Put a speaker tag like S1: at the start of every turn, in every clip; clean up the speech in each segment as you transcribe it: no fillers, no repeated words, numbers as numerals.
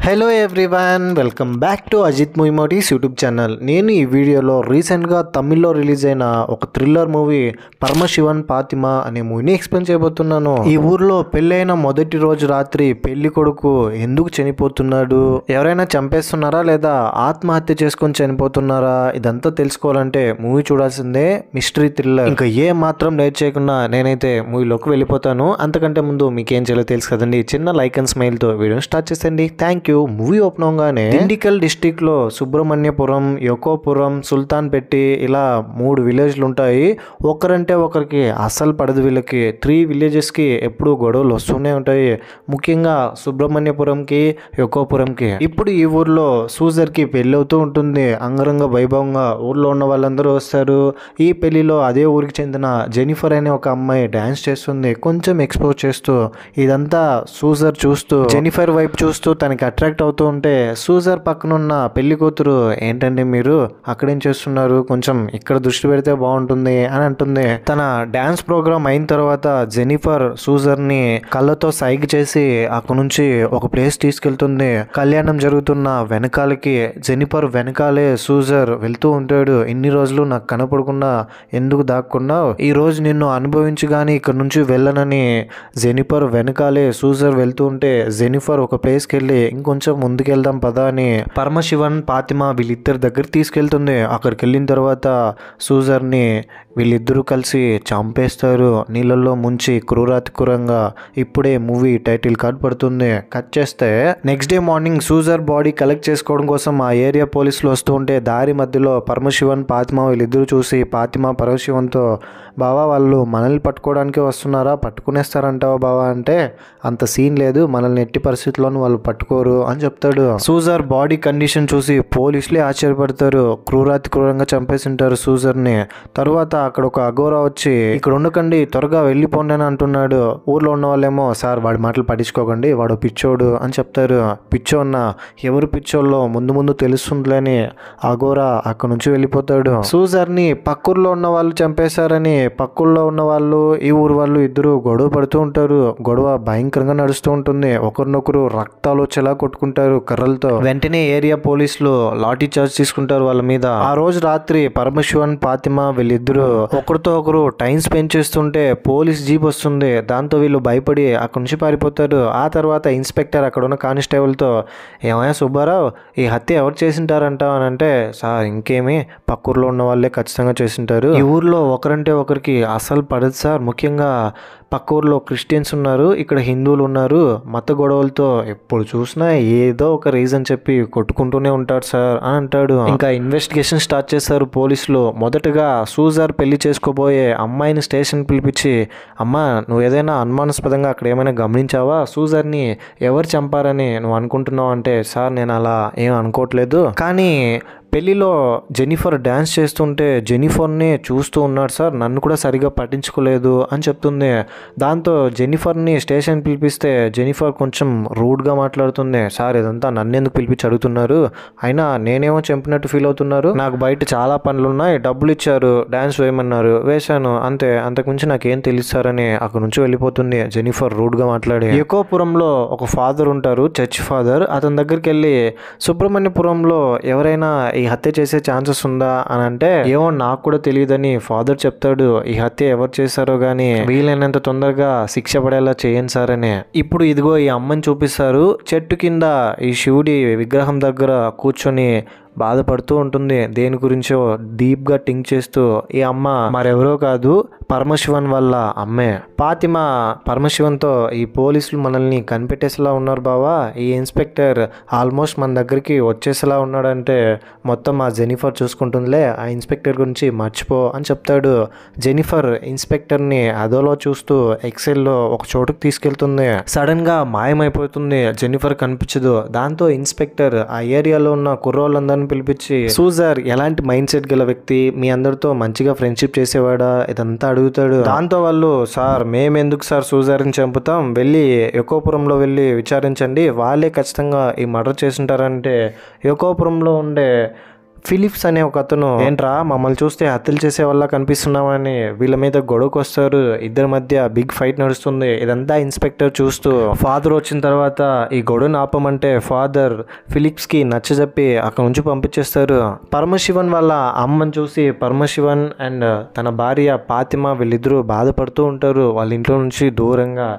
S1: Hello everyone, welcome back to Ajith movie మోటీస్ YouTube channel. నేను ఈ వీడియోలో రీసెంట్గా తమిళ్లో రిలీజ్ అయిన ఒక థ్రిల్లర్ మూవీ పరమశివన్ పాతిమా అనే మూవీని ఎక్స్ప్లెయిన్ చేయబోతున్నాను. ఈ ఊర్లో పెళ్ళైన మొదటి రోజు రాత్రి పెళ్లి కొడుకు ఎందుకు చనిపోతున్నాడు, ఎవరైనా చంపేస్తున్నారా లేదా ఆత్మహత్య చేసుకొని చనిపోతున్నారా, ఇదంతా తెలుసుకోవాలంటే మూవీ చూడాల్సిందే. Mystery thriller. ఇంకా ఏ మాత్రం లేట్ చేయకుండా నేనైతే మూవీలోకి వెళ్ళిపోతాను. అంతకంటే ముందు మీకేం చేయాలో తెలుసు కదండి, చిన్న లైక్ అండ్ స్మైల్ తో వీడియోని స్టార్ట్ చేసేయండి. Thank you. మూవీ ఓపెన్ అవగానే దిండికల్ డిస్టిక్ లో సుబ్రహ్మణ్యపురం, యొకోపురం, సుల్తాన్ పెట్టి ఇలా 3 విలేజ్లు ఉంటాయి. ఒకరంటే ఒకరికి అస్సలు పడదు. వీళ్ళకి 3 విలేజెస్ కి ఎప్పుడు గొడవలు వస్తూనే ఉంటాయి, ముఖ్యంగా సుబ్రహ్మణ్యపురంకి, యొకోపురంకి. ఇప్పుడు ఈ ఊర్లో సూజర్ కి పెళ్లి అవుతూ ఉంటుంది. అంగరంగ వైభవంగా ఊర్లో ఉన్న వాళ్ళందరూ వస్తారు. ఈ పెళ్లిలో అదే ఊరికి చెందిన జెనిఫర్ అనే ఒక అమ్మాయి డాన్స్ చేస్తుంది, కొంచెం ఎక్స్పోజ్ చేస్తూ. ఇదంతా సూజర్ చూస్తూ, జెనిఫర్ వైపు చూస్తూ తనకి అట్రాక్ట్ అవుతూ ఉంటే, సూజర్ పక్కనున్న పెళ్లి కూతురు ఏంటండి మీరు అక్కడేం చేస్తున్నారు, కొంచెం ఇక్కడ దృష్టి పెడితే బాగుంటుంది అని అంటుంది. తన డాన్స్ ప్రోగ్రామ్ అయిన తర్వాత జెనిఫర్ సూజర్ ని కళ్ళతో సైగ చేసి అక్కడ నుంచి ఒక ప్లేస్ తీసుకెళ్తుంది. కళ్యాణం జరుగుతున్న వెనకాలకి జెనిఫర్ వెనకాలే సూజర్ వెళ్తూ ఉంటాడు. ఇన్ని రోజులు నాకు కనపడకుండా ఎందుకు దాక్కున్నావు, ఈ రోజు నిన్ను అనుభవించి గానీ ఇక్కడ నుంచి వెళ్ళనని జెనిఫర్ వెనకాలే సూజర్ వెళ్తూ ఉంటే, జెనిఫర్ ఒక ప్లేస్కి వెళ్ళి ఇంకొంచెం ముందుకెళ్దాం పదా అని పరమశివన్, పాతిమా వీళ్ళిద్దరి దగ్గర తీసుకెళ్తుంది. అక్కడికి వెళ్ళిన తర్వాత సూజర్ని వీళ్ళిద్దరూ కలిసి చంపేస్తారు, నీళ్ళల్లో ముంచి క్రూరాతి క్రూరంగా. ఇప్పుడే మూవీ టైటిల్ కార్డ్ పడుతుంది. కట్ చేస్తే నెక్స్ట్ డే మార్నింగ్ సూజర్ బాడీ కలెక్ట్ చేసుకోవడం కోసం ఆ ఏరియా పోలీసులు వస్తూ ఉంటే, దారి మధ్యలో పరమశివన్, పాతిమా వీళ్ళిద్దరూ చూసి పాతిమా పరమశివన్తో, బావా వాళ్ళు మనల్ని పట్టుకోవడానికే వస్తున్నారా, పట్టుకునేస్తారంటావా బావా అంటే, అంత సీన్ లేదు, మనల్ని ఎట్టి పరిస్థితుల్లోనూ వాళ్ళు పట్టుకోరు అని చెప్తాడు. సూజర్ బాడీ కండిషన్ చూసి పోలీసులే ఆశ్చర్యపడతారు. క్రూరాతి క్రూరంగా చంపేసింటారు సూజర్ని. తర్వాత అక్కడ ఒక అఘోరా వచ్చి, ఇక్కడ ఉండకండి త్వరగా వెళ్ళిపోండి అని అంటున్నాడు. ఊర్లో ఉన్న వాళ్ళేమో, సార్ వాడి మాటలు పట్టించుకోకండి, వాడు పిచ్చోడు అని చెప్తారు. పిచ్చోన్న ఎవరు పిచ్చోళ్ళో ముందు ముందు తెలుస్తుందిలేని అఘోరా అక్కడ నుంచి వెళ్ళిపోతాడు. సూజర్ని పక్కూర్లో ఉన్న వాళ్ళు చంపేశారని పక్కూర్లో ఉన్న వాళ్ళు, ఈ ఊరు వాళ్ళు ఇద్దరు గొడవ పడుతూ ఉంటారు. గొడవ భయంకరంగా నడుస్తూ ఉంటుంది. ఒకరినొకరు రక్తాలు వచ్చేలా కొట్టుకుంటారు కర్రలతో. వెంటనే ఏరియా పోలీసులు లాఠీ చార్జ్ తీసుకుంటారు వాళ్ళ మీద. ఆ రోజు రాత్రి పరమశివన్, పాతిమా వీళ్ళిద్దరూ ఒకరితో ఒకరు టైం స్పెండ్ చేస్తుంటే పోలీస్ జీప్ వస్తుంది. దాంతో వీళ్ళు భయపడి అక్కడి నుంచి పారిపోతారు. ఆ తర్వాత ఇన్స్పెక్టర్ అక్కడ ఉన్న కానిస్టేబుల్తో, ఏమయ్యా సుబ్బారావు, ఈ హత్య ఎవరు చేసింటారంటావు అని అంటే, సార్ ఇంకేమి పక్కూర్లో ఉన్న వాళ్ళే ఖచ్చితంగా చేసింటారు, ఈ ఊర్లో ఒకరంటే ఒకరికి అసలు పడదు సార్, ముఖ్యంగా పక్క ఊర్లో క్రిస్టియన్స్ ఉన్నారు, ఇక్కడ హిందువులు ఉన్నారు, మత గొడవలతో ఎప్పుడు చూసినా ఏదో ఒక రీజన్ చెప్పి కొట్టుకుంటూనే ఉంటారు సార్ అని అంటాడు. ఇంకా ఇన్వెస్టిగేషన్ స్టార్ట్ చేస్తారు పోలీసులు. మొదటగా సూజర్ పెళ్లి చేసుకోబోయే అమ్మాయిని స్టేషన్ పిలిపించి, అమ్మా నువ్వు ఏదైనా అనుమానాస్పదంగా అక్కడ ఏమైనా గమనించావా, సూజర్ని ఎవరు చంపారని నువ్వు అనుకుంటున్నావు అంటే, సార్ నేను అలా ఏం అనుకోవట్లేదు, కానీ పెళ్లిలో జెనిఫర్ డ్యాన్స్ చేస్తుంటే జెనిఫర్ని చూస్తూ ఉన్నాడు సార్, నన్ను కూడా సరిగా పట్టించుకోలేదు అని చెప్తుంది. దాంతో జెనిఫర్ని స్టేషన్ పిలిపిస్తే జెనిఫర్ కొంచెం రూడ్గా మాట్లాడుతుంది. సార్ ఇదంతా నన్ను ఎందుకు పిలిపించి అడుగుతున్నారు, అయినా నేనేమో చంపినట్టు ఫీల్ అవుతున్నారు, నాకు బయట చాలా పనులు ఉన్నాయి, డబ్బులు ఇచ్చారు, డ్యాన్స్ వేయమన్నారు, వేశాను అంతే, అంతకుమించి నాకేం తెలుసు సార్ అని అక్కడ నుంచి వెళ్ళిపోతుంది జెనిఫర్ రూడ్గా మాట్లాడి. యొకోపురంలో ఒక ఫాదర్ ఉంటారు, చర్చ్ ఫాదర్. అతని దగ్గరికి వెళ్ళి, సుబ్రహ్మణ్యపురంలో ఎవరైనా ఈ హత్య చేసే ఛాన్సెస్ ఉందా అని అంటే, ఏమో నాకు కూడా తెలియదని ఫాదర్ చెప్తాడు. ఈ హత్య ఎవరు చేశారో గానీ వీలైనంత తొందరగా శిక్ష పడేలా చేయండి సార్ అని. ఇప్పుడు ఇదిగో ఈ అమ్మని చూపిస్తారు. చెట్టు కింద ఈ శివుడి విగ్రహం దగ్గర కూర్చొని బాధపడుతూ ఉంటుంది. దేని గురించో డీప్గా థింక్ చేస్తూ. ఈ అమ్మ మరెవరో కాదు, పరమశివన్ వాళ్ళ అమ్మే. పాతిమా పరమశివన్తో, ఈ పోలీసులు మనల్ని కనిపెట్టేసేలా ఉన్నారు బావా, ఈ ఇన్స్పెక్టర్ ఆల్మోస్ట్ మన దగ్గరికి వచ్చేసేలా ఉన్నాడంటే మొత్తం ఆ జెనిఫర్ చూసుకుంటుందిలే, ఆ ఇన్స్పెక్టర్ గురించి మర్చిపో అని చెప్తాడు. జెనిఫర్ ఇన్స్పెక్టర్ని అదోలో చూస్తూ ఎక్సెల్లో ఒక చోటుకు తీసుకెళ్తుంది. సడన్గా మాయమైపోతుంది, జెనిఫర్ కనిపించదు. దాంతో ఇన్స్పెక్టర్ ఆ ఏరియాలో ఉన్న కుర్రోళ్ళందరినీ పిలిపించి, సూజర్ ఎలాంటి మైండ్ సెట్ గల వ్యక్తి, మీ అందరితో మంచిగా ఫ్రెండ్షిప్ చేసేవాడా, ఇదంతా అడుగుతాడు. దాంతో వాళ్ళు, సార్ మేమెందుకు సార్ సూజర్ని చంపుతాం, వెళ్ళి యొకోపురంలో వెళ్ళి విచారించండి, వాళ్ళే ఖచ్చితంగా ఈ మర్డర్ చేసింటారంటే, యొకోపురంలో ఉండే ఫిలిప్స్ అనే ఒక అతను ఏంట్రా మమ్మల్ని చూస్తే హత్యలు చేసే వల్ల కనిపిస్తున్నామని వీళ్ళ మీద గొడవకు వస్తారు. ఇద్దరి మధ్య బిగ్ ఫైట్ నడుస్తుంది. ఇదంతా ఇన్స్పెక్టర్ చూస్తూ ఫాదర్ వచ్చిన తర్వాత ఈ గొడవను ఆపమంటే ఫాదర్ ఫిలిప్స్ కి నచ్చజెప్పి అక్కడ నుంచి పంపించేస్తారు. పరమశివన్ వాళ్ళ అమ్మని చూసి పరమశివన్ అండ్ తన భార్య ఫాతిమా వీళ్ళిద్దరూ బాధపడుతూ ఉంటారు. వాళ్ళ ఇంట్లో నుంచి దూరంగా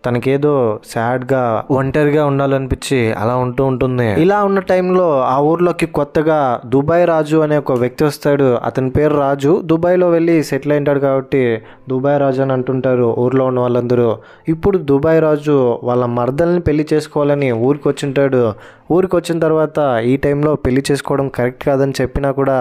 S1: తనకేదో సాడ్గా ఒంటరిగా ఉండాలనిపించి అలా ఉంటూ ఉంటుంది. ఇలా ఉన్న టైంలో ఆ ఊర్లోకి కొత్తగా దుబాయ్ రాజు అనే ఒక వ్యక్తి వస్తాడు. అతని పేరు రాజు. దుబాయ్లో వెళ్ళి సెటిల్ అయింటాడు కాబట్టి దుబాయ్ రాజు అని అంటుంటారు ఊర్లో ఉన్న వాళ్ళందరూ. ఇప్పుడు దుబాయ్ రాజు వాళ్ళ మర్దల్ని పెళ్లి చేసుకోవాలని ఊరికి వచ్చింటాడు. ఊరికి వచ్చిన తర్వాత ఈ టైంలో పెళ్లి చేసుకోవడం కరెక్ట్ కాదని చెప్పినా కూడా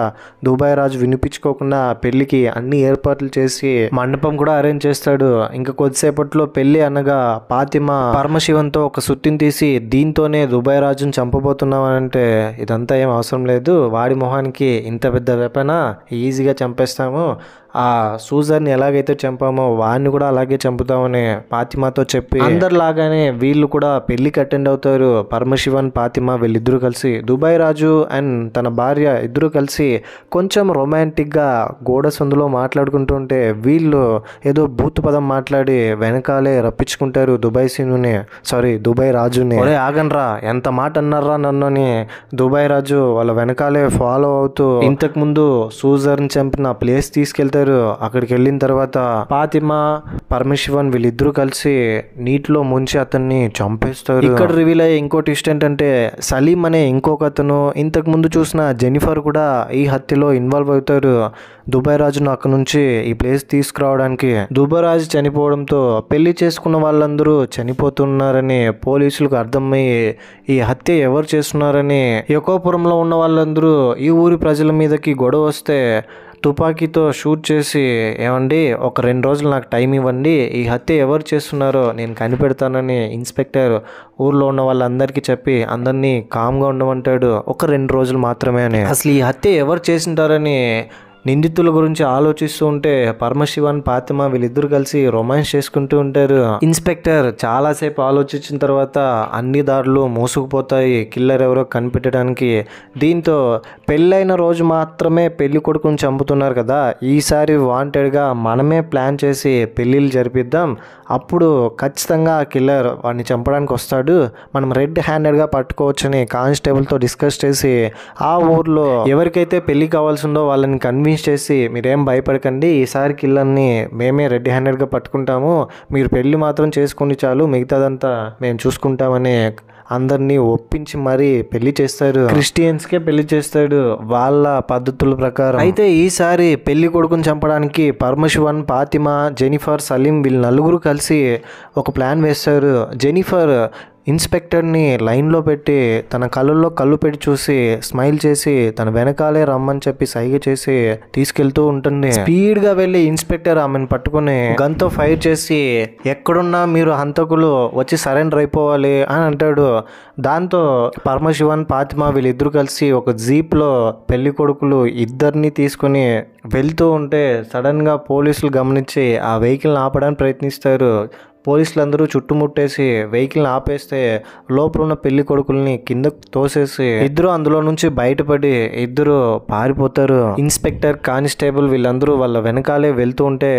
S1: దుబాయ్ రాజు వినిపించుకోకుండా పెళ్లికి అన్ని ఏర్పాట్లు చేసి మండపం కూడా అరేంజ్ చేస్తాడు. ఇంకా కొద్దిసేపట్లో పెళ్లి అనగా ఫాతిమా పరమశివంతో ఒక సుత్తిని తీసి దీంతోనే దుబాయ్ రాజుని చంపబోతున్నామనంటే ఇదంతా ఏం అవసరం లేదు, వాడి మొహానికి ఇంత పెద్ద వెపనా, ఈజీగా చంపేస్తాము, ఆ సూజర్ని ఎలాగైతే చంపామో వాడిని కూడా అలాగే చంపుతామని ఫాతిమాతో చెప్పి అందరిలాగానే వీళ్ళు కూడా పెళ్లికి అటెండ్ అవుతారు. పరమశివన్ ఫాతిమా వీళ్ళిద్దరూ కలిసి దుబాయ్ రాజు అండ్ తన భార్య ఇద్దరు కలిసి కొంచెం రొమాంటిక్గా గోడ సందులో మాట్లాడుకుంటుంటే వీళ్ళు ఏదో బూత్ పదం మాట్లాడి వెనకాలే రప్పించుకుంటారు దుబాయ్ రాజుని. ఒరే ఆగన్రా, ఎంత మాట అన్నారా నన్ను అని దుబాయ్ రాజు వాళ్ళ వెనకాలే ఫాలో అవుతూ ఇంతకు ముందు సూజర్ని చంపిన ప్లేస్ తీసుకెళ్తారు. అక్కడికి వెళ్ళిన తర్వాత ఫాతిమా పరమశివన్ వీళ్ళిద్దరూ కలిసి నీటిలో ముంచి అతన్ని చంపేస్తారు. ఇక్కడ రివీల్ అయ్యే ఇంకో ట్విస్ట్ ఏంటంటే సలీం అనే ఇంకొక అతను ఇంతకు ముందు చూసిన జెనిఫర్ కూడా ఈ హత్యలో ఇన్వాల్వ్ అవుతారు. దుబాయ్ రాజును అక్కడ నుంచి ఈ ప్లేస్ తీసుకురావడానికి. దుబాయ్ రాజు చనిపోవడంతో పెళ్లి చేసుకున్న వాళ్ళందరూ చనిపోతున్నారని పోలీసులకు అర్థమయ్యి ఈ హత్య ఎవరు చేస్తున్నారని యకోపురంలో ఉన్న వాళ్ళందరూ ఈ ఊరి ప్రజల మీదకి గొడవ వస్తే తుపాకీతో షూట్ చేసి ఏమండి ఒక 2 రోజులు నాకు టైం ఇవ్వండి, ఈ హత్య ఎవరు చేస్తున్నారో నేను కనిపెడతానని ఇన్స్పెక్టర్ ఊర్లో ఉన్న వాళ్ళందరికీ చెప్పి అందరినీ కామ్గా ఉండమంటాడు. ఒక 2 రోజులు మాత్రమే అని. అసలు ఈ హత్య ఎవరు చేసింటారని నిందితుల గురించి ఆలోచిస్తూ ఉంటే పరమశివన్ ఫాతిమా వీళ్ళిద్దరు కలిసి రొమాన్స్ చేసుకుంటూ ఉంటారు. ఇన్స్పెక్టర్ చాలాసేపు ఆలోచించిన తర్వాత అన్ని దారులు మోసుకుపోతాయి కిల్లర్ ఎవరో కనిపెట్టడానికి. దీంతో పెళ్ళైన రోజు మాత్రమే పెళ్లి కొడుకుని చంపుతున్నారు కదా, ఈసారి వాంటెడ్గా మనమే ప్లాన్ చేసి పెళ్ళిళ్ళు జరిపిద్దాం, అప్పుడు ఖచ్చితంగా ఆ కిల్లర్ వాడిని చంపడానికి వస్తాడు, మనం రెడ్ హ్యాండెడ్గా పట్టుకోవచ్చని కానిస్టేబుల్తో డిస్కస్ చేసి ఆ ఊర్లో ఎవరికైతే పెళ్లి కావాల్సిందో వాళ్ళని కన్విన్స్ చేసి మీరేం భయపడకండి, ఈసారి కిల్లర్ని మేమే రెడ్ హ్యాండెడ్గా పట్టుకుంటాము, మీరు పెళ్లి మాత్రం చేసుకుని చాలు, మిగతాదంతా మేము చూసుకుంటామని అందరినీ ఒప్పించి మరీ పెళ్లి చేస్తారు. క్రిస్టియన్స్కే పెళ్లి చేస్తాడు వాళ్ళ పద్ధతుల ప్రకారం. అయితే ఈసారి పెళ్లి కొడుకుని చంపడానికి పరమశివన్ ఫాతిమా జెనిఫర్ సలీం వీళ్ళు నలుగురు కలిసి ఒక ప్లాన్ వేస్తారు. జెనిఫర్ ఇన్స్పెక్టర్ని లైన్లో పెట్టి తన కళ్ళల్లో కళ్ళు పెట్టి చూసి స్మైల్ చేసి తన వెనకాలే రమ్మని చెప్పి సైగ చేసి తీసుకెళ్తూ ఉంటుంది. స్పీడ్గా వెళ్ళి ఇన్స్పెక్టర్ ఆమెను పట్టుకుని గన్తో ఫైర్ చేసి ఎక్కడున్నా మీరు హంతకులు వచ్చి సరెండర్ అయిపోవాలి అని అంటాడు. దాంతో పరమశివన్ ఫాతిమా వీళ్ళిద్దరు కలిసి ఒక జీప్లో పెళ్లి కొడుకులు ఇద్దరిని తీసుకుని వెళ్తూ ఉంటే సడన్గా పోలీసులు గమనించి ఆ వెహికల్ని ఆపడానికి ప్రయత్నిస్తారు. పోలీసులందరూ చుట్టుముట్టేసి వెహికల్ని ఆపేస్తే లోపల ఉన్న పెళ్లి కొడుకుల్ని కిందకు తోసేసి ఇద్దరు అందులో నుంచి బయటపడి ఇద్దరు పారిపోతారు. ఇన్స్పెక్టర్ కానిస్టేబుల్ వీళ్ళందరూ వాళ్ళ వెనకాలే వెళ్తూ ఉంటే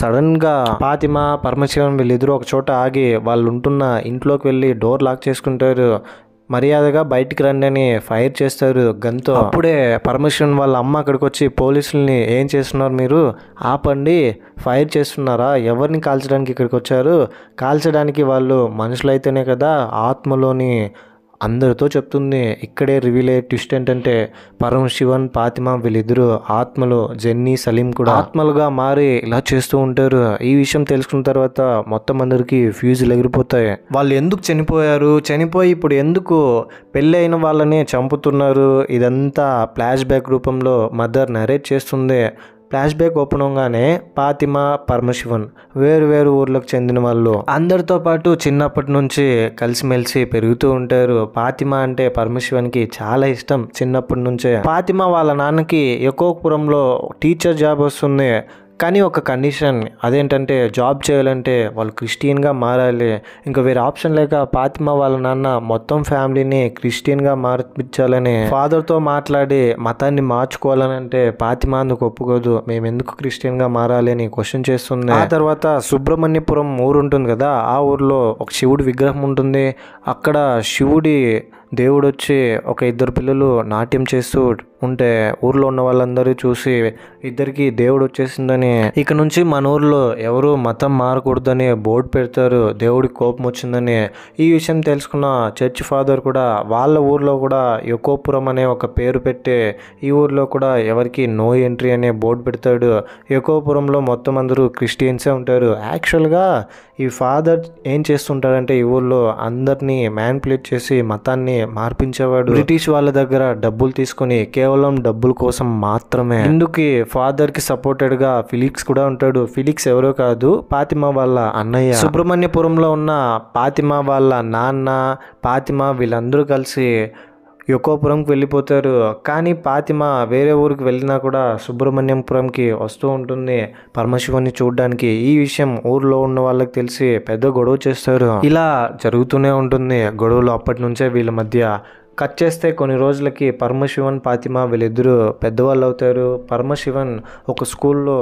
S1: సడన్గా ఫాతిమా పరమశివన్ వీళ్ళిద్దరూ ఒక చోట ఆగి వాళ్ళు ఉంటున్న ఇంట్లోకి వెళ్ళి డోర్ లాక్ చేసుకుంటారు. మర్యాదగా బయటికి రండి అని ఫైర్ చేస్తారు గన్తో. అప్పుడే పరమేశ్వరన్ వాళ్ళ అమ్మ అక్కడికి వచ్చి పోలీసుల్ని ఏం చేస్తున్నారు మీరు, ఆపండి, ఫైర్ చేస్తున్నారా, ఎవరిని కాల్చడానికి ఇక్కడికి వచ్చారు, కాల్చడానికి వాళ్ళు మనుషులైతేనే కదా ఆత్మలోని అందరితో చెప్తుంది. ఇక్కడే రివీల్ అయ్యే ట్విస్ట్ ఏంటంటే పరమశివన్ ఫాతిమా వీళ్ళిద్దరూ ఆత్మలు, జెన్నీ సలీం కూడా ఆత్మలుగా మారి ఇలా చేస్తూ ఉంటారు. ఈ విషయం తెలుసుకున్న తర్వాత మొత్తం అందరికీ ఫ్యూజులు ఎగిరిపోతాయి. వాళ్ళు ఎందుకు చనిపోయి ఇప్పుడు ఎందుకు పెళ్ళి అయిన వాళ్ళనే చంపుతున్నారు, ఇదంతా ఫ్లాష్ బ్యాక్ రూపంలో మదర్ నరేట్ చేస్తుంది. ఫ్లాష్ బ్యాక్ ఓపెన్ అవగానే ఫాతిమా పరమశివన్ వేరు ఊర్లకు చెందిన వాళ్ళు అందరితో పాటు చిన్నప్పటి నుంచి కలిసిమెలిసి పెరుగుతూ ఉంటారు. ఫాతిమా అంటే పరమశివన్కి చాలా ఇష్టం చిన్నప్పటి నుంచే. ఫాతిమా వాళ్ళ నాన్నకి యకోపురంలో టీచర్ జాబ్ వస్తుంది. కానీ ఒక కండిషన్, అదేంటంటే జాబ్ చేయాలంటే వాళ్ళు క్రిస్టియన్గా మారాలి. ఇంకా వేరే ఆప్షన్ లేక ఫాతిమా వాళ్ళ నాన్న మొత్తం ఫ్యామిలీని క్రిస్టియన్గా మార్పించాలని ఫాదర్తో మాట్లాడి మతాన్ని మార్చుకోవాలని అంటే ఫాతిమా అందుకు ఒప్పుకోదు. మేము ఎందుకు క్రిస్టియన్గా మారాలి అని క్వశ్చన్ చేస్తుంది. ఆ తర్వాత సుబ్రహ్మణ్యపురం ఊరు ఉంటుంది కదా, ఆ ఊర్లో ఒక శివుడి విగ్రహం ఉంటుంది. అక్కడ శివుడి దేవుడు వచ్చి ఒక ఇద్దరు పిల్లలు నాట్యం చేస్తూ ఉంటే ఊర్లో ఉన్న వాళ్ళందరూ చూసి ఇద్దరికి దేవుడు వచ్చేసిందని, ఇక నుంచి మన ఊర్లో ఎవరు మతం మారకూడదని బోర్డు పెడతారు, దేవుడికి కోపం వచ్చిందని. ఈ విషయం తెలుసుకున్న చర్చ్ ఫాదర్ కూడా వాళ్ళ ఊర్లో కూడా యకోపురం అనే ఒక పేరు పెట్టి ఈ ఊర్లో కూడా ఎవరికి నో ఎంట్రీ అనే బోర్డు పెడతాడు. యకోపురంలో మొత్తం అందరూ క్రిస్టియన్సే ఉంటారు. యాక్చువల్గా ఈ ఫాదర్ ఏం చేస్తుంటాడంటే ఈ ఊర్లో అందరినీ మ్యానిపులేట్ చేసి మతాన్ని మార్పించేవాడు. బ్రిటిష్ వాళ్ళ దగ్గర డబ్బులు తీసుకొని కేవలం డబ్బుల కోసం మాత్రమే. ఇందుకు ఫాదర్ కి సపోర్టెడ్ గా ఫిలిక్స్ కూడా ఉంటాడు. ఫిలిక్స్ ఎవరో కాదు, ఫాతిమా వాళ్ళ అన్నయ్య. సుబ్రహ్మణ్యపురంలో ఉన్న ఫాతిమా వాళ్ళ నాన్న, ఫాతిమా వీళ్ళందరూ కలిసి యకోపురంకి వెళ్ళిపోతారు. కానీ ఫాతిమా వేరే ఊరికి వెళ్ళినా కూడా సుబ్రహ్మణ్యపురంకి వస్తూ ఉంటుంది పరమశివుని చూడడానికి. ఈ విషయం ఊర్లో ఉన్న వాళ్ళకి తెలిసి పెద్ద గొడవ చేస్తారు. ఇలా జరుగుతూనే ఉంటుంది గొడవలు అప్పటి నుంచే వీళ్ళ మధ్య. కట్ చేస్తే కొన్ని రోజులకి పరమశివన్ ఫాతిమా వీళ్ళిద్దరూ పెద్దవాళ్ళు అవుతారు. పరమశివన్ ఒక స్కూల్లో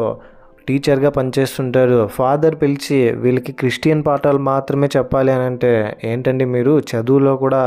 S1: టీచర్గా పనిచేస్తుంటారు. ఫాదర్ పిలిచి వీళ్ళకి క్రిస్టియన్ పాఠాలు మాత్రమే చెప్పాలి అని అంటే, ఏంటండి మీరు చదువులో కూడా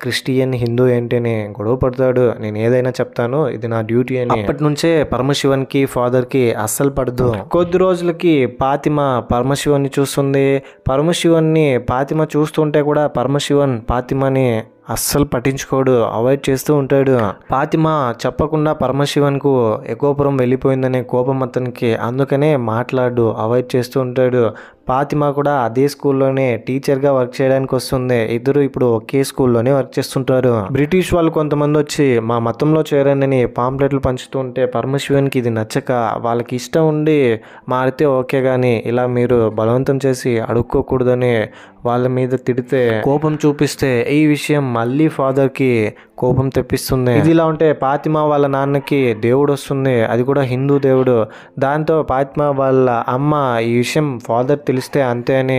S1: క్రిస్టియన్ హిందూ ఏంటి అని గొడవ పడతాడు. నేను ఏదైనా చెప్తాను, ఇది నా డ్యూటీ అని. అప్పటి నుంచే పరమశివన్కి ఫాదర్కి అస్సలు పడదు. కొద్ది రోజులకి ఫాతిమా పరమశివన్ని చూస్తుంది. పరమశివన్ని ఫాతిమా చూస్తుంటే కూడా పరమశివన్ ఫాతిమాని అస్సలు పట్టించుకోడు, అవాయిడ్ చేస్తూ ఉంటాడు. ఫాతిమా చెప్పకుండా పరమశివన్కు యకోపురం వెళ్ళిపోయిందనే కోపం అతనికి, అందుకనే మాట్లాడు, అవాయిడ్ చేస్తూ ఉంటాడు. ఫాతిమా కూడా అదే స్కూల్లోనే టీచర్గా వర్క్ చేయడానికి వస్తుంది. ఇద్దరు ఇప్పుడు ఒకే స్కూల్లోనే వర్క్ చేస్తుంటారు. బ్రిటిష్ వాళ్ళు కొంతమంది వచ్చి మా మతంలో చేరండి పాంప్లెట్లు పంచుతూ ఉంటే పరమశివన్కి ఇది నచ్చక, వాళ్ళకి ఇష్టం ఉండి మారితే ఓకే కానీ ఇలా మీరు బలవంతం చేసి అడుక్కోకూడదని వాళ్ళ మీద తిడితే, కోపం చూపిస్తే ఈ విషయం మళ్ళీ ఫాదర్కి కోపం తెప్పిస్తుంది. ఇది ఇలా ఉంటే ఫాతిమా వాళ్ళ నాన్నకి దేవుడు వస్తుంది, అది కూడా హిందూ దేవుడు. దాంతో ఫాతిమా వాళ్ళ అమ్మ ఈ విషయం ఫాదర్ తెలిస్తే అంతే అని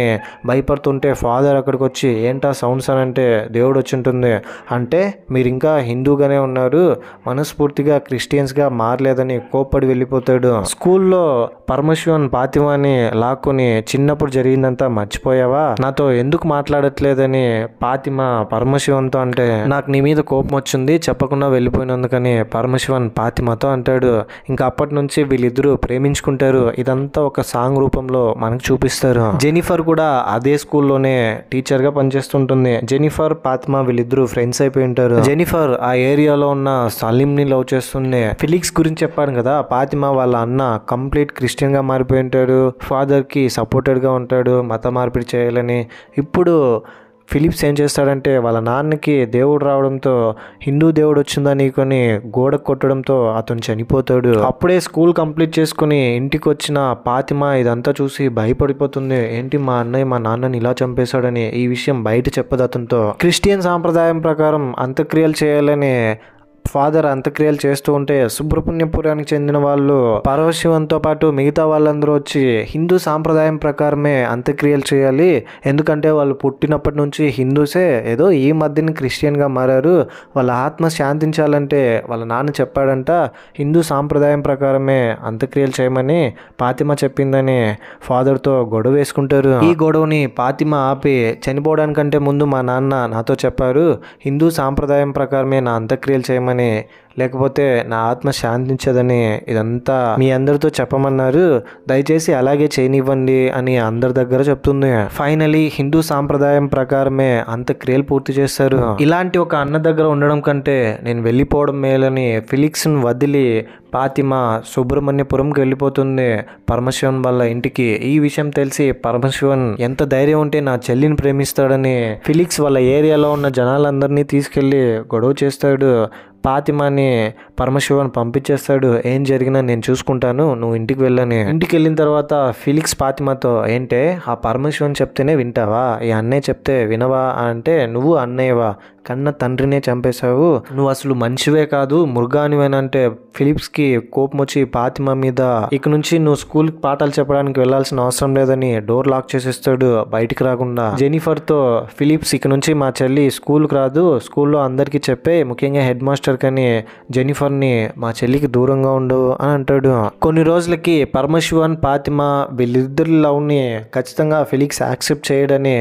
S1: భయపడుతుంటే ఫాదర్ అక్కడికి వచ్చి ఏంటా సౌండ్స్ అని అంటే దేవుడు వచ్చి ఉంటుంది. అంటే మీరు ఇంకా హిందూగానే ఉన్నారు, మనస్ఫూర్తిగా క్రిస్టియన్స్గా మారలేదని కోప్పడి వెళ్ళిపోతాడు. స్కూల్లో పరమశివన్ ఫాతిమాని లాక్కొని చిన్నప్పుడు జరిగిందంతా మర్చిపోయావా, నాతో ఎందుకు మాట్లాడట్లేదని ఫాతిమా పరమశివన్తో అంటే, నాకు నీ మీద కోపం వచ్చింది చెప్పకుండా వెళ్ళిపోయినందుకని పరమశివన్ ఫాతిమాతో అంటాడు. ఇంకా అప్పటి నుంచి వీళ్ళిద్దరూ ప్రేమించుకుంటారు. ఇదంతా ఒక సాంగ్ రూపంలో మనకు చూపిస్తారు. జెనిఫర్ కూడా అదే స్కూల్లోనే టీచర్గా పనిచేస్తుంటుంది. జెనిఫర్ ఫాతిమా వీళ్ళిద్దరూ ఫ్రెండ్స్ అయిపోయి ఉంటారు. జెనిఫర్ ఆ ఏరియాలో ఉన్న సలీంని లవ్ చేస్తుంది. ఫిలిక్స్ గురించి చెప్పాను కదా, ఫాతిమా వాళ్ళ అన్న కంప్లీట్ క్రిస్టియన్గా మారిపోయి ఉంటాడు. ఫాదర్కి సపోర్టెడ్గా ఉంటాడు మత మార్పిడి చేయాలని. ఇప్పుడు ఫిలిప్స్ ఏం చేస్తాడంటే వాళ్ళ నాన్నకి దేవుడు రావడంతో హిందూ దేవుడు వచ్చిందని కొని గోడ కొట్టడంతో అతను చనిపోతాడు. అప్పుడే స్కూల్ కంప్లీట్ చేసుకుని ఇంటికి వచ్చిన ఫాతిమా ఇదంతా చూసి భయపడిపోతుంది. ఏంటి మా అన్నయ్య మా నాన్నని ఇలా చంపేశాడని. ఈ విషయం బయట చెప్పదు అతనితో. క్రిస్టియన్ సాంప్రదాయం ప్రకారం అంత్యక్రియలు చేయాలని ఫాదర్ అంత్యక్రియలు చేస్తూ ఉంటే సుబ్రహ్మణ్యపురానికి చెందిన వాళ్ళు పరమశివంతో పాటు మిగతా వాళ్ళందరూ వచ్చి హిందూ సాంప్రదాయం ప్రకారమే అంత్యక్రియలు చేయాలి, ఎందుకంటే వాళ్ళు పుట్టినప్పటి నుంచి హిందూసే, ఏదో ఈ మధ్యన క్రిస్టియన్గా మారారు, వాళ్ళ ఆత్మ శాంతించాలంటే వాళ్ళ నాన్న చెప్పాడంట హిందూ సాంప్రదాయం ప్రకారమే అంత్యక్రియలు చేయమని ఫాతిమా చెప్పిందని ఫాదర్తో గొడవ వేసుకుంటారు. ఈ గొడవని ఫాతిమా ఆపి, చనిపోవడానికంటే ముందు మా నాన్న నాతో చెప్పారు హిందూ సాంప్రదాయం ప్రకారమే నా అంత్యక్రియలు చేయమని, లేకపోతే నా ఆత్మ శాంతించదని, ఇదంతా మీ అందరితో చెప్పమన్నారు, దయచేసి అలాగే చేయనివ్వండి అని అందరి దగ్గర చెప్తుంది. ఫైనలీ హిందూ సాంప్రదాయం ప్రకారమే అంత్యక్రియలు పూర్తి చేస్తారు. ఇలాంటి ఒక అన్న దగ్గర ఉండడం కంటే నేను వెళ్ళిపోవడం మేలని ఫిలిక్స్ను వదిలి ఫాతిమా సుబ్రహ్మణ్యపురంకి వెళ్ళిపోతుంది పరమశివన్ వాళ్ళ ఇంటికి. ఈ విషయం తెలిసి పరమశివన్ ఎంత ధైర్యం ఉంటే నా చెల్లిని ప్రేమిస్తాడని ఫిలిక్స్ వాళ్ళ ఏరియాలో ఉన్న జనాలందరినీ తీసుకెళ్లి గొడవ చేస్తాడు. ఫాతిమాని అని పరమశివన్ పంపించేస్తాడు. ఏం జరిగినా నేను చూసుకుంటాను, నువ్వు ఇంటికి వెళ్ళని. ఇంటికి వెళ్ళిన తర్వాత ఫిలిక్స్ ఫాతిమాతో, ఏంటే ఆ పరమశివన్ చెప్తేనే వింటావా, ఈ అన్నయ్య చెప్తే వినవా అంటే నువ్వు అన్నయ్యవా, కన్న తండ్రినే చంపేశావు, నువ్వు అసలు మనిషివే కాదు మృగానివేనంటే ఫిలిప్స్కి కోపం వచ్చి ఫాతిమా మీద, ఇక నుంచి నువ్వు స్కూల్కి పాఠాలు చెప్పడానికి వెళ్లాల్సిన అవసరం లేదని డోర్ లాక్ చేసేస్తాడు బయటికి రాకుండా. జెనిఫర్తో, ఫిలిప్స్ ఇక నుంచి మా చెల్లి స్కూల్కి రాదు, స్కూల్లో అందరికీ చెప్పే, ముఖ్యంగా హెడ్ మాస్టర్ కానీ జెనిఫర్ని మా చెల్లికి దూరంగా ఉండు అని అంటాడు. కొన్ని రోజులకి పరమశివన్ ఫాతిమా వీళ్ళిద్దరి లవ్ని ఖచ్చితంగా ఫిలిక్స్ యాక్సెప్ట్ చేయడని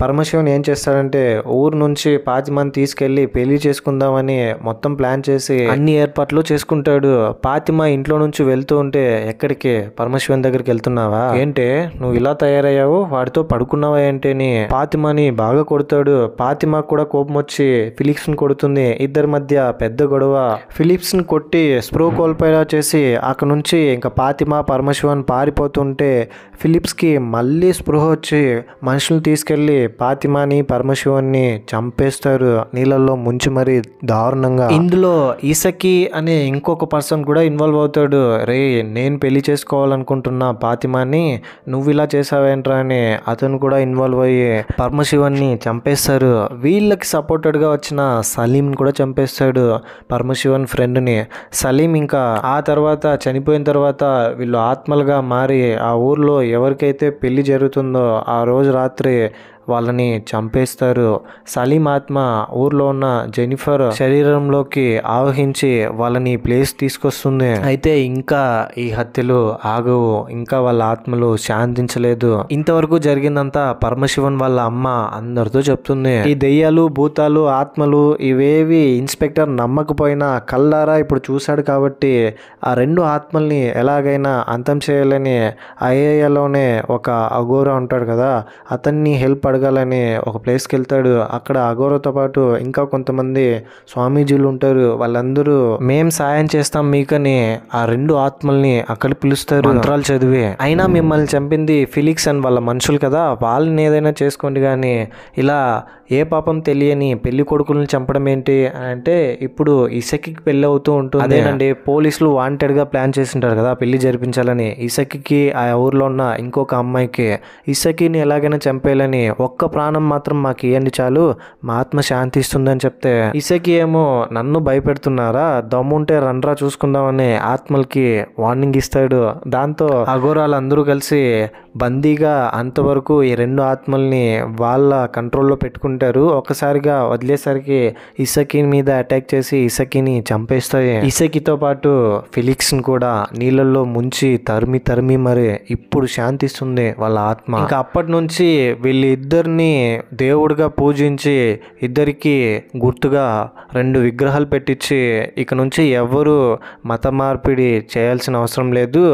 S1: పరమశివన్ ఏం చేస్తాడంటే ఊరు నుంచి ఫాతిమాని తీసుకెళ్లి పెళ్లి చేసుకుందామని మొత్తం ప్లాన్ చేసి అన్ని ఏర్పాట్లు చేసుకుంటాడు. ఫాతిమా ఇంట్లో నుంచి వెళ్తూ ఉంటే, ఎక్కడికి, పరమశివన్ దగ్గరికి వెళ్తున్నావా, ఏంటే నువ్వు ఇలా తయారయ్యావు, వాడితో పడుకున్నావా ఏంటని ఫాతిమాని బాగా కొడతాడు. ఫాతిమా కూడా కోపం వచ్చి ఫిలిప్స్ ని కొడుతుంది. ఇద్దరి మధ్య పెద్ద గొడవ. ఫిలిప్స్ ని కొట్టి స్ప్రో కోల్పోయేలా చేసి అక్కడ నుంచి ఇంకా ఫాతిమా పరమశివన్ పారిపోతుంటే ఫిలిప్స్ కి మళ్ళీ స్పృహ వచ్చి మనుషులు తీసుకెళ్లి ఫాతిమాని పరమశివన్ని చంపేస్తారు నీళ్ళల్లో ముంచి మరి దారుణంగా. ఇందులో ఈసకి అనే ఇంకొక పర్సన్ కూడా ఇన్వాల్వ్ అవుతాడు. రే, నేను పెళ్లి చేసుకోవాలనుకుంటున్నా ఫాతిమాని, నువ్వు ఇలా చేసావేంట్రా అని అతను కూడా ఇన్వాల్వ్ అయ్యి పరమశివన్ని చంపేస్తారు. వీళ్ళకి సపోర్టెడ్ గా వచ్చిన సలీం కూడా చంపేస్తాడు, పరమశివన్ ఫ్రెండ్ ని. సలీం ఇంకా ఆ తర్వాత చనిపోయిన తర్వాత వీళ్ళు ఆత్మలుగా మారి ఆ ఊర్లో ఎవరికైతే పెళ్లి జరుగుతుందో ఆ రోజు రాత్రి వాళ్ళని చంపేస్తారు. సలీం ఆత్మ ఊర్లో ఉన్న జెనిఫర్ శరీరంలోకి ఆవహించి వాళ్ళని ప్లేస్ తీసుకొస్తుంది. అయితే ఇంకా ఈ హత్యలు ఆగవు, ఇంకా వాళ్ళ ఆత్మలు శాంతించలేదు. ఇంతవరకు జరిగిందంతా పరమశివన్ వాళ్ళ అమ్మ అందరితో చెప్తుంది. ఈ దెయ్యాలు, భూతాలు, ఆత్మలు ఇవేవి ఇన్స్పెక్టర్ నమ్మకపోయినా కళ్ళారా ఇప్పుడు చూశాడు కాబట్టి ఆ రెండు ఆత్మల్ని ఎలాగైనా అంతం చేయాలని ఐఏలోనే ఒక అఘోరా ఉంటాడు కదా, అతన్ని హెల్ప్ అడగాలని ఒక ప్లేస్కి వెళ్తాడు. అక్కడ అఘోరాతో పాటు ఇంకా కొంతమంది స్వామీజీలు ఉంటారు. వాళ్ళందరూ మేం సాయం చేస్తాం మీకని ఆ రెండు ఆత్మల్ని అక్కడ పిలుస్తారు మంత్రాలు చదివి. అయినా మిమ్మల్ని చంపింది ఫిలిక్స్ అండ్ వాళ్ళ మనుషులు కదా, వాళ్ళని ఏదైనా చేసుకోండి కానీ ఇలా ఏ పాపం తెలియని పెళ్లి కొడుకులను చంపడం ఏంటి అంటే, ఇప్పుడు ఇసకి పెళ్లి అవుతూ ఉంటుంది. అదేనండి, పోలీసులు వాంటెడ్ గా ప్లాన్ చేసింటారు కదా పెళ్లి జరిపించాలని. ఇసకి ఆ ఊర్లో ఉన్న ఇంకొక అమ్మాయికి ఇసకిని ఎలాగైనా చంపేయాలని, ఒక్క ప్రాణం మాత్రం మాకు ఇవ్వండి చాలు, మా ఆత్మ శాంతిస్తుందని చెప్తే ఇసకి ఏమో నన్ను భయపెడుతున్నారా, దమ్ముంటే రండ్రా చూసుకుందామని ఆత్మలకి వార్నింగ్ ఇస్తాడు. దాంతో అఘోరాలు అందరూ కలిసి బందీగా అంతవరకు ఈ రెండు ఆత్మల్ని వాళ్ళ కంట్రోల్లో పెట్టుకుంటారు. ఒక్కసారిగా వదిలేసరికి ఇసకి మీద అటాక్ చేసి ఇసకిని చంపేస్తాయి. ఇసకితో పాటు ఫిలిక్స్ ని కూడా నీళ్ళల్లో ముంచి తరిమి మరి ఇప్పుడు శాంతిస్తుంది వాళ్ళ ఆత్మ. ఇంకా అప్పటి నుంచి వీళ్ళిద్దరిని దేవుడిగా పూజించి ఇద్దరికి గుర్తుగా రెండు విగ్రహాలు పెట్టించి ఇక నుంచి ఎవరు మత మార్పిడి చేయాల్సిన అవసరం లేదు,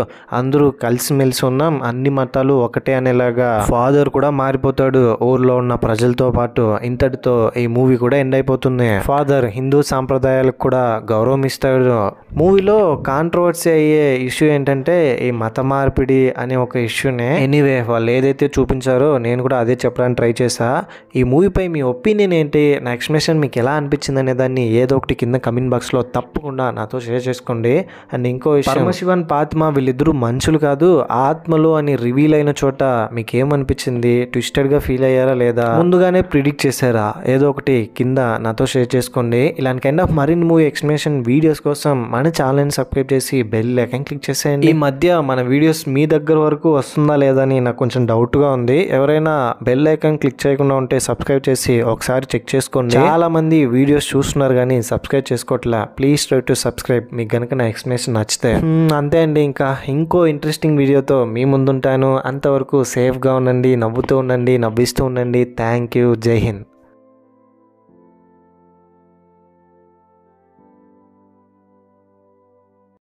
S1: అందరూ కలిసిమెలిసి ఉన్నాం, అన్ని మతాలు ఒకటే అనేలాగా ఫాదర్ కూడా మారిపోతాడు ఊర్లో ఉన్న ప్రజలతో పాటు. ఇంతటితో ఈ మూవీ కూడా ఎండ్ అయిపోతుంది. ఫాదర్ హిందూ సాంప్రదాయాలకు కూడా గౌరవం ఇస్తాడు. మూవీలో కాంట్రవర్సీ అయ్యే ఇష్యూ ఏంటంటే ఈ మత మార్పిడి అనే ఒక ఇష్యూనే. ఎనీవే, వాళ్ళు ఏదైతే చూపించారో నేను కూడా అదే చెప్పడానికి ట్రై చేశా. ఈ మూవీపై మీ ఒపీనియన్ ఏంటి, నా ఎక్స్ప్లెనేషన్ మీకు ఎలా అనిపించింది అనే దాన్ని ఏదో ఒకటి కింద కమెంట్ బాక్స్లో తప్పకుండా నాతో షేర్ చేసుకోండి. అండ్ ఇంకో విషయం, పరమశివన్ ఫాతిమా వీళ్ళిద్దరూ మనుషులు కాదు ఆత్మలు అని రివీల్ అయిన చోట మీకు ఏమనిపించింది, ట్విస్టెడ్గా ఫీల్ అయ్యారా లేదా, ముందుగానే ప్రిడిక్ట్ చేశారా, ఏదో ఒకటి కింద నాతో షేర్ చేసుకోండి. ఇలాంటి కైండ్ ఆఫ్ మరిన్ని మూవీ ఎక్స్ప్లెనేషన్ వీడియోస్ కోసం మన ఛానల్ని సబ్స్క్రైబ్ చేసి బెల్ ఐకాన్ క్లిక్ చేసేయండి. ఈ మధ్య మన వీడియోస్ మీ దగ్గర వరకు వస్తుందా లేదా అని నాకు కొంచెం డౌట్గా ఉంది. ఎవరైనా బెల్ ఐకాన్ క్లిక్ చేయకుండా ఉంటే సబ్స్క్రైబ్ చేసి ఒకసారి చెక్ చేసుకోండి. చాలా మంది వీడియోస్ చూస్తున్నారు కానీ సబ్స్క్రైబ్ చేసుకోవట్లా. ప్లీజ్ ట్రై టు సబ్స్క్రైబ్ మీకు కనుక నా ఎక్స్ప్లెనేషన్ నచ్చితే. అంతే అండి, ఇంకా ఇంకో ఇంట్రెస్టింగ్ వీడియోతో మీ ముందుంటాను. అంతవరకు సేఫ్గా ఉండండి, నవ్వుతూ ఉండండి, నవ్విస్తూ ఉండండి. Thank you. జై హింద్.